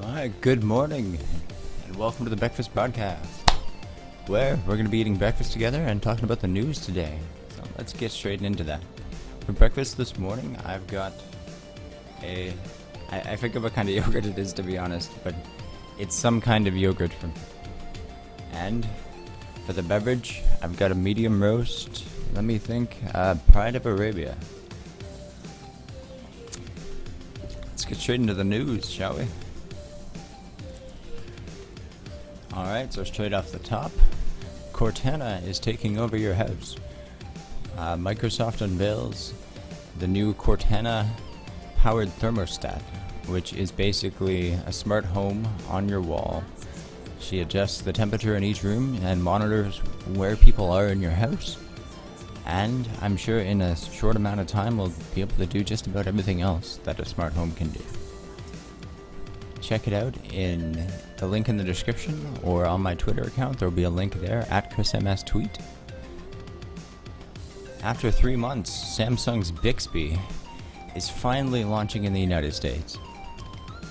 Alright, good morning, and welcome to the Breakfast Podcast, where we're going to be eating breakfast together and talking about the news today. So let's get straight into that. For breakfast this morning, I've got I forget what kind of yogurt it is, to be honest, but it's some kind of yogurt. And for the beverage, I've got a medium roast, let me think, Pride of Arabia. Let's get straight into the news, shall we? Alright, so straight off the top, Cortana is taking over your house. Microsoft unveils the new Cortana powered thermostat, which is basically a smart home on your wall. She adjusts the temperature in each room and monitors where people are in your house. And I'm sure in a short amount of time we'll be able to do just about everything else that a smart home can do. Check it out in the link in the description or on my Twitter account. There will be a link there at ChrisMSTweet. After 3 months, Samsung's Bixby is finally launching in the United States.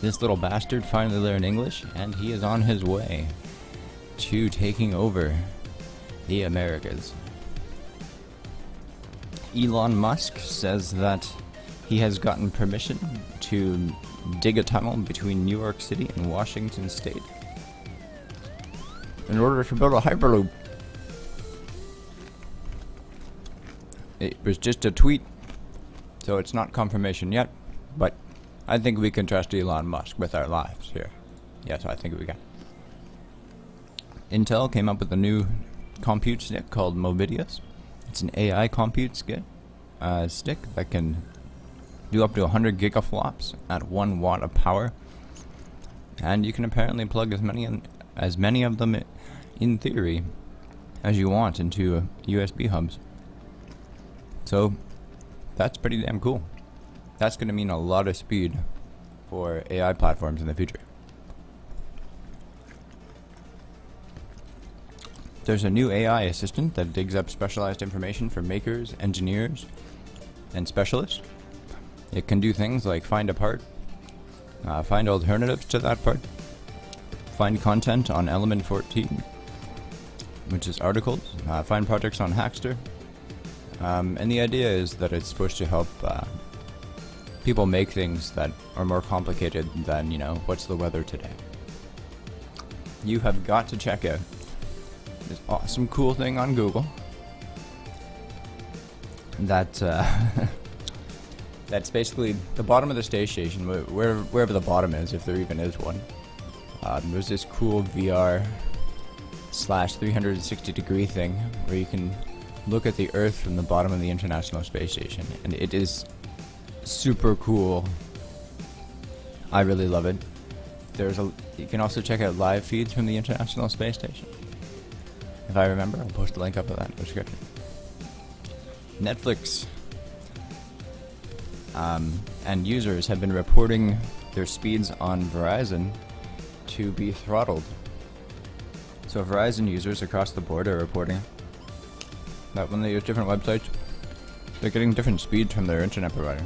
This little bastard finally learned English, and he is on his way to taking over the Americas. Elon Musk says that he has gotten permission to dig a tunnel between New York City and Washington State in order to build a Hyperloop. It was just a tweet, so it's not confirmation yet, but I think we can trust Elon Musk with our lives here. Yes, I think we can. Intel came up with a new compute stick called Movidius. It's an AI compute stick that can do up to 100 gigaflops at 1 watt of power, and you can apparently plug as many of them in theory as you want into USB hubs. So that's pretty damn cool. That's going to mean a lot of speed for AI platforms in the future. There's a new AI assistant that digs up specialized information for makers, engineers, and specialists. It can do things like find a part, find alternatives to that part, find content on Element 14, which is articles, find projects on Hackster, and the idea is that it's supposed to help people make things that are more complicated than, what's the weather today. You have got to check out this awesome cool thing on Google that that's basically the bottom of the space station, wherever the bottom is, if there even is one. There's this cool VR / 360 degree thing where you can look at the Earth from the bottom of the International Space Station, and it is super cool. I really love it. You can also check out live feeds from the International Space Station. If I remember, I'll post a link up in that description. Netflix and users have been reporting their speeds on Verizon to be throttled. So Verizon users across the board are reporting that when they use different websites, they're getting different speeds from their internet provider.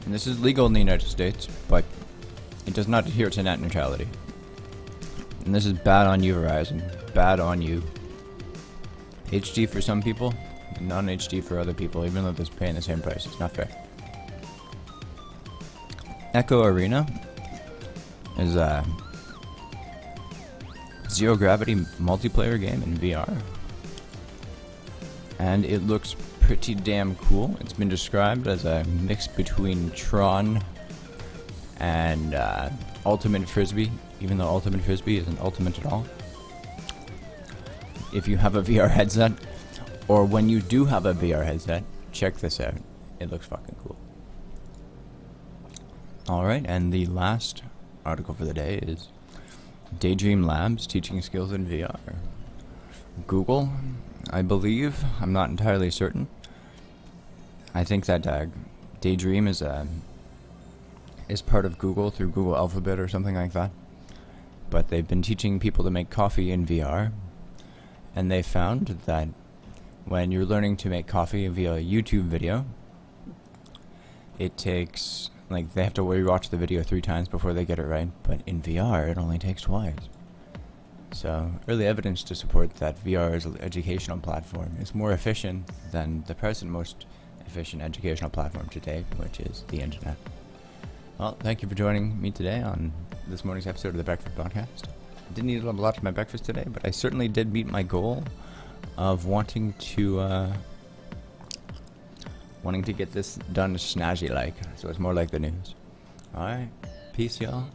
And this is legal in the United States, but it does not adhere to net neutrality. And this is bad on you, Verizon. Bad on you. HD for some people, non-HD for other people, even though they're paying the same price. It's not fair. Echo Arena is a zero gravity multiplayer game in VR, and it looks pretty damn cool. It's been described as a mix between Tron and Ultimate Frisbee, even though Ultimate Frisbee isn't ultimate at all. If you have a VR headset, or when you do have a VR headset, check this out. It looks fucking cool. Alright, and the last article for the day is Daydream Labs teaching skills in VR. Google, I believe, I'm not entirely certain. I think that Daydream is part of Google through Google Alphabet or something like that. But they've been teaching people to make coffee in VR, and they found that when you're learning to make coffee via a YouTube video, it takes like they have to rewatch the video 3 times before they get it right, but in VR it only takes twice. So early evidence to support that VR's educational platform is more efficient than the present most efficient educational platform to date, which is the internet. Well, thank you for joining me today on this morning's episode of the Breakfast Podcast. I didn't eat a lot of my breakfast today, but I certainly did meet my goal of wanting to get this done snazzy like, so it's more like the news. Alright, peace y'all.